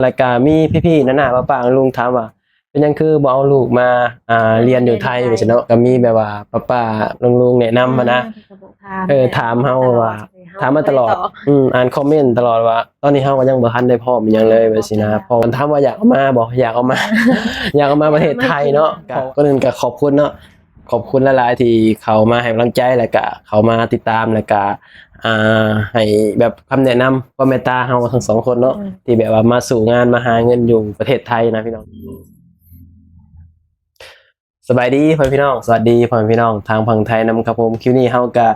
รายการมีพี่ๆน้าๆป้าๆลุงถามว่าเป็นยังคือบ่เอาลูกมาเรียนอยู่ไทยว่าซั่นเนาะก็มีแบบว่าป้าๆลุงๆแนะนำมานะถามเฮาว่าถามมาตลอดอ่านคอมเมนต์ตลอดว่าตอนนี้เฮาก็ยังบ่ทันได้พร้อมอิหยังเลยว่าซี่นะพอมันถามว่าอยากเอามาบ่อยากเอามา อยากเอามาประเทศไทยเนาะก็นึงก็ขอบคุณเนาะขอบคุณหลายๆที่เขามาให้กำลังใจแล้วก็เขามาติดตามแล้วก็ให้แบบคำแนะนำความเมตตาเฮาทั้งสองคนเนาะที่แบบว่ามาสู่งานมาหาเงินอยู่ประเทศไทยนะพี่น้องสบายดีพ่อพี่น้องสวัสดีพ่อพี่น้องทางฝั่งไทยนะครับผมคลิปนี้เฮาก็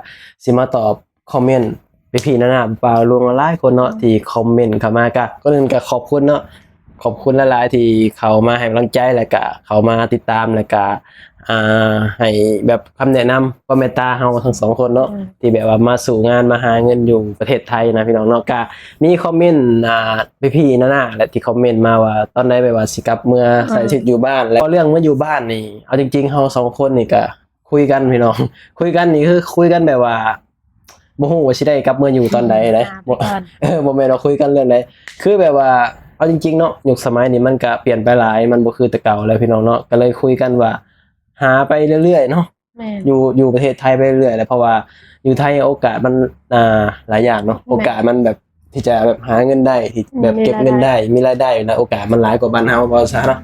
สิมาตอบคอมเมนต์พี่ๆน้าๆป่าลวงหลายคนเนาะที่คอมเมนต์เข้ามาก็นึงก็ขอบคุณเนาะขอบคุณหลายๆที่เขามาให้กำลังใจแล้วก็เขามาติดตามแล้วก็ให้แบบคำแนะนำความเมตตาเฮาทั้งสองคนเนาะที่แบบว่ามาสู่งานมาหาเงินอยู่ประเทศไทยนะพี่น้องเนาะก็มีคอมเมนต์พี่ๆน้าๆและที่คอมเมนต์มาว่าตอนใดแบบว่าสิกลับเมื่อใส่ชีวิตอยู่บ้านแล้วเรื่องเมื่ออยู่บ้านนี่เอาจริงๆเฮาสองคนนี่ก็คุยกันพี่น้องคุยกันนี่คือคุยกันแบบว่าบ่ฮู้ว่าสิได้กลับเมื่ออยู่ตอนใดนะบ่แม่นว่าคุยกันเรื่องใดคือแบบว่าเอาจริงๆเนาะยุคสมัยนี้มันก็เปลี่ยนไปหลายมันบ่คือแต่เก่าแล้วพี่น้องเนาะก็เลยคุยกันว่าหาไปเรื่อยๆเนาะอยู่ประเทศไทยไปเรื่อยๆแล้วเพราะว่าอยู่ไทยโอกาสมันหลายอย่างเนาะโอกาสมันแบบที่จะแบบหาเงินได้ที่แบบเก็บเงินได้มีรายได้นะโอกาสมันหลายกว่าบ้านเฮาว่าซะเนาะ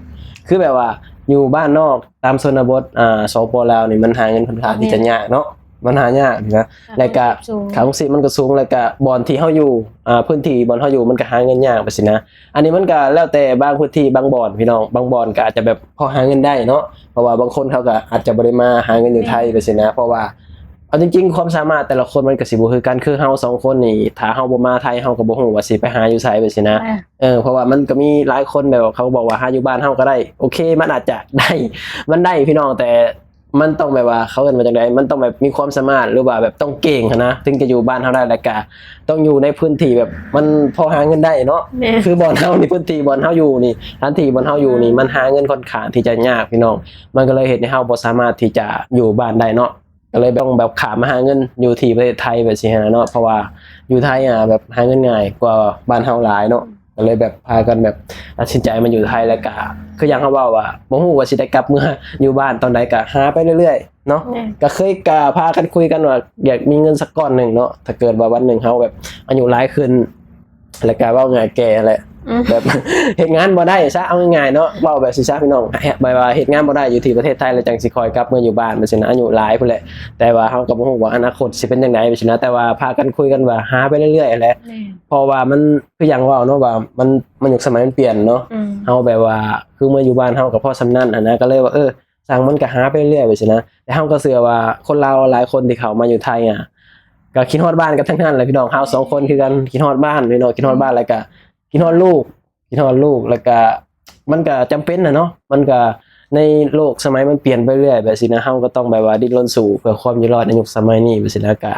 คือแบบว่าอยู่บ้านนอกตามชนบทสปลาวนี่มันหาเงินค่อนข้างที่จะยากเนาะมันหายากนะแล้วก็ค่าของชีพมันก็สูงแล้วก็บ่อนที่เฮาอยู่พื้นที่บ่อนเฮาอยู่มันก็หาเงินยากไปสินะอันนี้มันก็แล้วแต่บางพื้นที่บางบ่อนพี่น้องบางบ่อนก็อาจจะแบบพอหาเงินได้เนาะเพราะว่าบางคนเขาก็อาจจะบ่ได้มาหาเงินอยู่ไทยไปสินะเพราะว่าเอาจริงๆความสามารถแต่ละคนมันก็สิบ่คือกันคือเฮาสองคนนี่ถ้าเฮาบ่มาไทยเฮาก็บ่ฮู้ว่าสิไปหาอยู่ไสไปสินะเพราะว่ามันก็มีหลายคนแบบเขาบอกว่าหาอยู่บ้านเฮาก็ได้โอเคมันอาจจะได้มันได้พี่น้องแต่มันต้องแบบว่าเขาเอิ้นว่าจังได๋มันต้องแบบมีความสามารถหรือว่าแบบต้องเก่งนะถึงจะอยู่บ้านเฮาได้แล้วก็ต้องอยู่ในพื้นที่แบบมันพอหาเงินได้เนาะคือบ่อนเฮานี่พื้นที่บ่อนเฮาอยู่นี่สถานที่บ่อนเฮาอยู่นี่มันหาเงินค่อนข้างที่จะยากพี่น้องมันก็เลยเฮ็ดให้เฮาบ่สามารถที่จะอยู่บ้านได้เนาะก็เลยต้องแบบข้ามมาหาเงินอยู่ที่ประเทศไทยแบบสิเนาะเพราะว่าอยู่ไทยแบบหาเงินง่ายกว่าบ้านเฮาหลายเนาะก็เลยแบบพากันแบบตัดสินใจมาอยู่ไทยแล้วก็คืออย่างเขาเว้าว่าบ่ฮู้ว่าสิได้กลับเมื่ออยู่บ้านตอนใดก็หาไปเรื่อยๆเนาะก็เคยพากันคุยกันว่าอยากมีเงินสักก้อนหนึ่งเนาะถ้าเกิดว่าวันหนึ่งเฮาแบบอายุหลายขึ้นแล้วก็เว้าง่ายแก่แหละแบบเฮ็ดงานบ่ได้ซะเอาง่ายๆเนาะเว้าแบบสิซะพี่น้องแบบว่าเฮ็ดงานบ่ได้อยู่ที่ประเทศไทยแล้วจังสิคอยกลับเมื่ออยู่บ้านมันสินะอายุหลายพุ่นแหละแต่ว่าเฮาก็บ่ฮู้ว่าอนาคตสิเป็นจังได๋สินะแต่ว่าพากันคุยกันว่าหาไปเรื่อยๆแหละเพราะว่ามันคืออย่างเว้าเนาะว่ามันยุคสมัยมันเปลี่ยนเนาะเฮาแบบว่าคือเมื่ออยู่บ้านเฮาก็พอสำนั้นนะก็เลยว่าสร้างมันก็หาไปเรื่อยไปสินะแต่เฮาก็เชื่อว่าคนลาวหลายคนที่เขามาอยู่ไทยก็คิดฮอดบ้านกันทั้งนั้นแหละพี่น้องเฮา2คนคือกันคิดฮอดบ้านพี่น้องคิดฮอดบ้านแล้วก็คิดฮอดลูกแล้วก็มันก็จำเป็นเนาะมันก็ในโลกสมัยมันเปลี่ยนไปเรื่อยแบบสินะเฮาก็ต้องแบบว่าดิ้นรนสู้เพื่อความอยู่รอดในยุคสมัยนี้แบบสินะก็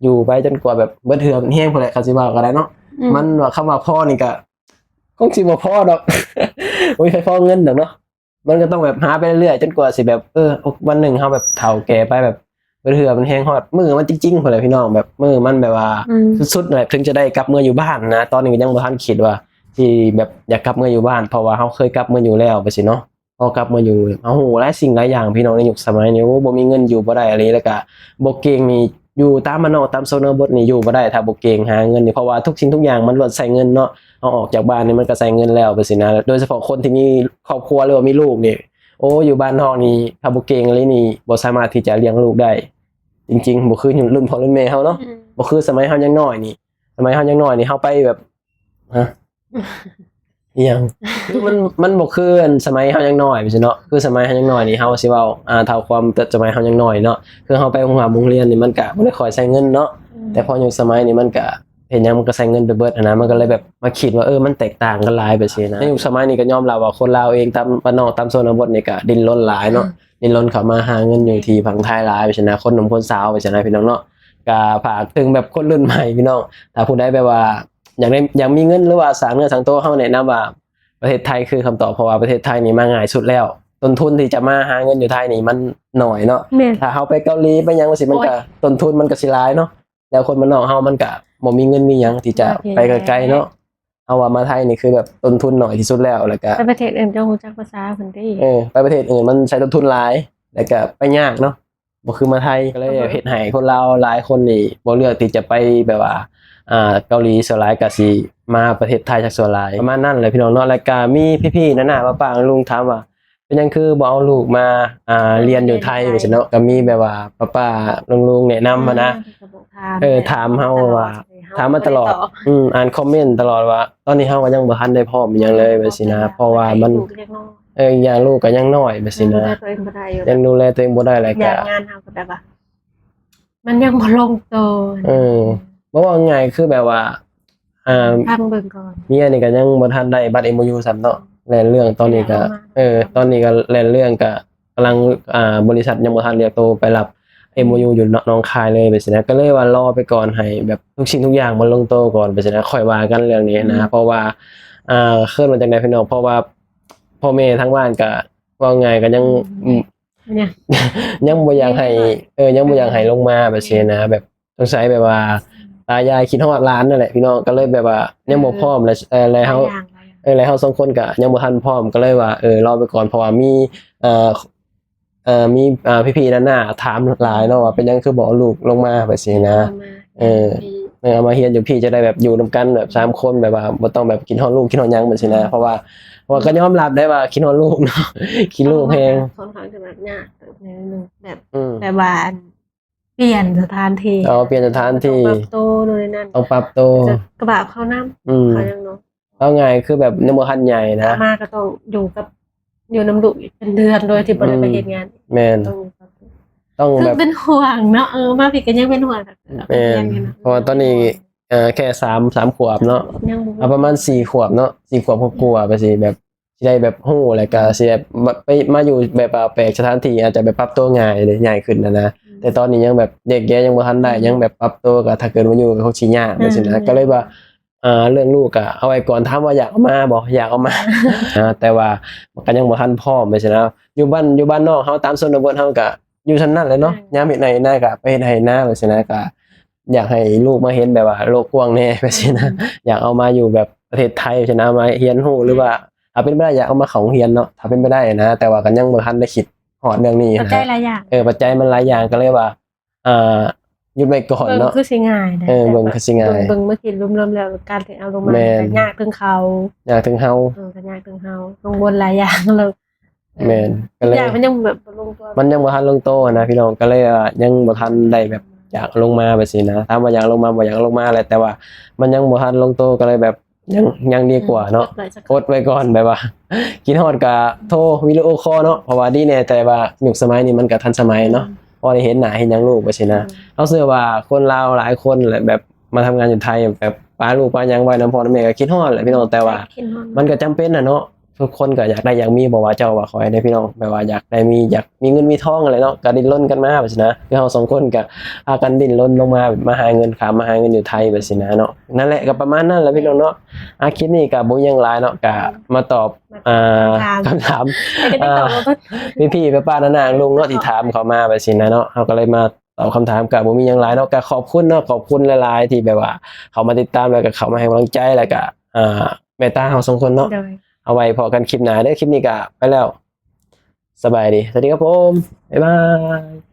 อยู่ไปจนกว่าแบบเบิดเหือมันแห้งพุ่นแหละเขาสิว่าก็ได้เนาะมันว่าคำว่าพ่อนี่ก็คงสิบ่พอดอกโอ้ยให้พอเงินดอกเนาะมันก็ต้องแบบหาไปเรื่อยๆจนกว่าสิแบบวันหนึ่งเฮาแบบเฒ่าแก่ไปแบบเหือมันแห้งฮอดมือมันจริงๆพุ่นแหละพี่น้องแบบมือมันแบบว่าสุดๆแบบถึงจะได้กลับเมื่ออยู่บ้านนะตอนนี้ก็ยังบ่ทันคิดว่าที่แบบอยากกลับเมื่ออยู่บ้านเพราะว่าเฮาเคยกลับเมื่ออยู่แล้วไปสิเนาะพอกลับมาอยู่เฮาฮู้หลายสิ่งหลายอย่างพี่น้องในยุคสมัยนี้บ่มีเงินอยู่บ่ได้อะไรแล้วก็บ่เก่งนี่อยู่ตามบ้านนอกตามชนบทนี่อยู่บ่ได้ถ้าบ่เก่งหาเงินนี่เพราะว่าทุกสิ่งทุกอย่างมันล้วนใช้เงินเนาะเอาออกจากบ้านนี่มันก็ใช้เงินแล้วไปสินะโดยเฉพาะคนที่มีครอบครัวหรือว่ามีลูกนี่อยู่บ้านนอกนี่ถ้าบ่เก่งอะไรนี่บ่สามารถที่จะเลี้ยงลูกได้จริงๆบ่คือรุ่นพ่อรุ่นแม่เฮาเนาะบ่คือสมัยเฮายังน้อยนี่สมัยเฮายังน้อยนี่เฮาไปแบบอีหยังคือมันบ่คือสมัยเฮายังน้อยไปซิเนาะคือสมัยเฮายังน้อยนี่เฮาสิเว้าเท่าความแต่สมัยเฮายังน้อยเนาะคือเฮาไปโรงเรียนนี่มันก็บ่ได้ค่อยใช้เงินเนาะแต่พอยุคสมัยนี้มันก็เห็นหยังมันก็ใช้เงินไปเบิดนะมันก็เลยแบบมาคิดว่ามันแตกต่างกันหลายไปซี่นะในยุคสมัยนี้ก็ยอมรับว่าคนลาวเองตามบ้านนอกตามชนบทนี่ก็ดิ้นรนหลายเนาะดิ้นรนเข้ามาหาเงินอยู่ที่ฝั่งไทยหลายไปซี่นะคนหนุ่มคนสาวไปซี่นะพี่น้องเนาะก็ฝากถึงแบบคนรุ่นใหม่พี่น้องถ้าผู้ใดแบบว่าอยากมีเงินหรือว่าสร้างเนื้อสร้างตัวเฮาแนะนำว่าประเทศไทยคือคำตอบเพราะว่าประเทศไทยนี่มาง่ายสุดแล้วต้นทุนที่จะมาหาเงินอยู่ไทยนี่มันน้อยเนาะถ้าเฮาไปเกาหลีไปหยังว่าสิมันก็ต้นทุนมันก็สิหลายเนาะแล้วคนบ้านนอกเฮามันก็บ่มีเงินมีหยังที่จะไปไกลๆเนาะเฮ เอาว่ามาไทยนี่คือแบบต้นทุนน้อยที่สุดแล้วก็ ไปประเทศอื่นเจ้าฮู้จักภาษาเพิ่นติ ไปประเทศอื่นมันใช้ต้นทุนหลายแล้วก็ไปยากเนาะบ่คือมาไทยก็เลยเฮ็ดให้คนลาวหลายคนนี่บ่เลือกที่จะไปแบบว่าเกาหลีส่วนหลายก็สิมาประเทศไทยจากส่วนหลายประมาณนั้นเลยพี่น้องเนาะแล้วก็มีพี่ๆน้าๆป้าๆลุงถามว่าเป็นหยังคือบ่เอาลูกมาเรียนอยู่ไทยว่าซั่นเนาะก็มีแบบว่าป้าๆลุงๆแนะนำมานะถามเฮาว่าถามมาตลอดอ่านคอมเมนต์ตลอดว่าตอนนี้เฮาก็ยังบ่ทันได้พร้อมหยังเลยว่าซี่นะเพราะว่ามันอย่างลูกก็ยังน้อยแบบซี่นะยังดูแลตัวเองบ่ได้แล้ว อ ก็ ย่างงานเฮาก็แบบว่ามันยังบ่ลงตัว บ่ว่าง่ายคือแบบว่าพังเบิ่งก่อน เมียนี่ก็ยังบ่ทันได้บัตร MOU ซ้ำเนาะแล่นเรื่องตอนนี้ก็ตอนนี้ก็แล่นเรื่องก็กำลังบริษัทยังบ่ทันเรียกตัวไปรับ MOU อยู่หนองคายเลยไปสินะก็เลยว่ารอไปก่อนให้แบบทุกสิ่งทุกอย่างมันลงตัวก่อนไปสินะค่อยว่ากันเรื่องนี้นะเพราะว่าเคลื่อนมาจากไหนพี่น้องเพราะว่าพ่อแม่ทั้งบ้านก็ว่าไงก็ยังเนี่ย ยังบ่อยากให้ยังบ่อยากให้ลงมาแบบนี้นะแบบสงสัยแบบว่าตายายคิดฮอดหลานนั่นแหละพี่น้องก็เลยแบบว่ายังบ่พร้อมแล้วเฮาแล้วเฮา2คนก็ยังบ่ทันพร้อมก็เลยว่ารอไปก่อนเพราะว่ามีมีพี่ๆนั่นน่ะถามหลายเนาะว่าเป็นหยังคือบ่เอาลูกลงมาแบบนี้นะเอามาเฮียนอยู่พี่จะได้แบบอยู่นํกันแบบ3คนแบบว่าบ่ต้องแบบกินฮอดลูกกินฮอดหยังแบบนี้นะเพราะว่าก็ยอมรับได้ว่าคิดฮอดลูกเนาะคิดลูกแฮงค่อนข้างจะแบบยากนิดนึงแบบว่าเปลี่ยนสถานที่เปลี่ยนสถานที่ปรับตัวนู่นนี่นั่นต้องปรับตัวกระบะเข้านำเขายังเนาะเอาไงคือแบบยังบ่ทันใหญ่นะมาก็ต้องอยู่นำลูกเป็นเดือนโดยที่บ่ได้ไปเฮ็ดงานแม่นต้องแบบเป็นห่วงเนาะมาพี่ก็ยังเป็นห่วงแม่นเพราะว่าตอนนี้แค่3ขวบเนาะประมาณ4ขวบเนาะ4ขวบกว่าไปสิแบบสิได้แบบฮู้แล้วก็สิแบบไปมาอยู่แบบแปลกสถานที่อาจจะแบบปรับตัวง่ายเลยง่ายขึ้นนะแต่ตอนนี้ยังแบบเด็กแกยังบ่ทันได้ยังแบบปรับตัวก็ถ้าเกิดว่าอยู่ก็คงสิยากจังซี่นะก็เลยว่าเรื่องลูกก็เอาไว้ก่อนถามว่าอยากเอามาบ่อยากเอามาแต่ว่ามันก็ยังบ่ทันพร้อมไปซี่นะอยู่บ้านนอกเฮาตามชนบทเฮาก็อยู่ซั่นนั้นแหละเนาะยามเฮ็ดไร่นาก็ไปเฮ็ดไร่นาไปซี่นะก็อยากให้ลูกมาเห็นแบบว่าโลกกว้างแน่ไปซี่นะอยากเอามาอยู่แบบประเทศไทยซี่นะมาเรียนรู้หรือว่าถ้าเป็นไปได้อยากเอามาเข้าโรงเรียนเนาะถ้าเป็นไปได้นะแต่ว่าก็ยังบ่ทันได้คิดฮอดเรื่องนี้ปัจจัยหลายอย่างปัจจัยมันหลายอย่างก็เลยว่าหยุดไว้ก่อนเนาะคือสิง่ายเบิ่งคือสิง่ายเบิ่งเมื่อกี้รวมๆแล้วการที่เอาลงมายากถึงเขายากถึงเฮาก็ยากถึงเฮาลงบนหลายอย่างเลยแม่นก็เลยมันยังแบบลงตัวมันยังบ่ทันลงตัวนะพี่น้องก็เลยยังบ่ทันได้แบบอยากลงมาแบบนี้นะถามว่าอยากลงมาบ่อยากลงมาแหละแต่ว่ามันยังบ่ทันลงตัวก็เลยแบบยังดีกว่าเนาะอดไว้ก่อนแบบว่ากินฮอดก็โทรวิดีโอคอลเนาะเพราะว่าดีแน่แต่ว่ายุคสมัยนี้มันก็ทันสมัยเนาะพอได้เห็นหน้าเห็นหยังลูกแบบนี้นะเฮาเชื่อว่าคนลาวหลายคนแหละแบบมาทำงานอยู่ไทยแบบป้าลูกป้าหยังไว้นำพ่อนำแม่ก็คิดฮอดแหละพี่น้องแต่ว่ามันก็จำเป็นน่ะเนาะทุกคนก็อยากได้อยากมีบ่ว่าเจ้าว่าขอให้ได้พี่น้องแบบว่าอยากมีเงินมีทองอะไรเนาะก็ดิ้นรนกันมาแบบนี้นะคือเฮา2คนก็พากันดิ้นรนลงมามาหาเงินมาหาเงินอยู่ไทยแบบนี้นะเนาะนั่นแหละก็ประมาณนั้นแหละพี่น้องเนาะคลิปนี้ก็บ่ยังหลายเนาะก็มาตอบคำถามพี่ๆป้าๆน้าๆลุงเนาะที่ถามเข้ามาแบบนี้นะเนาะเฮาก็เลยมาตอบคำถามก็บ่มีหยังหลายเนาะก็ขอบคุณเนาะขอบคุณหลายๆที่แบบว่าเขามาติดตามแล้วก็เข้ามาให้กำลังใจแล้วก็เมตตาเฮา2คนเนาะเอาไว้พอกันคลิปหน้าเด้อคลิปนี้ก็ไปแล้วสบายดีสวัสดีครับผมบ๊ายบาย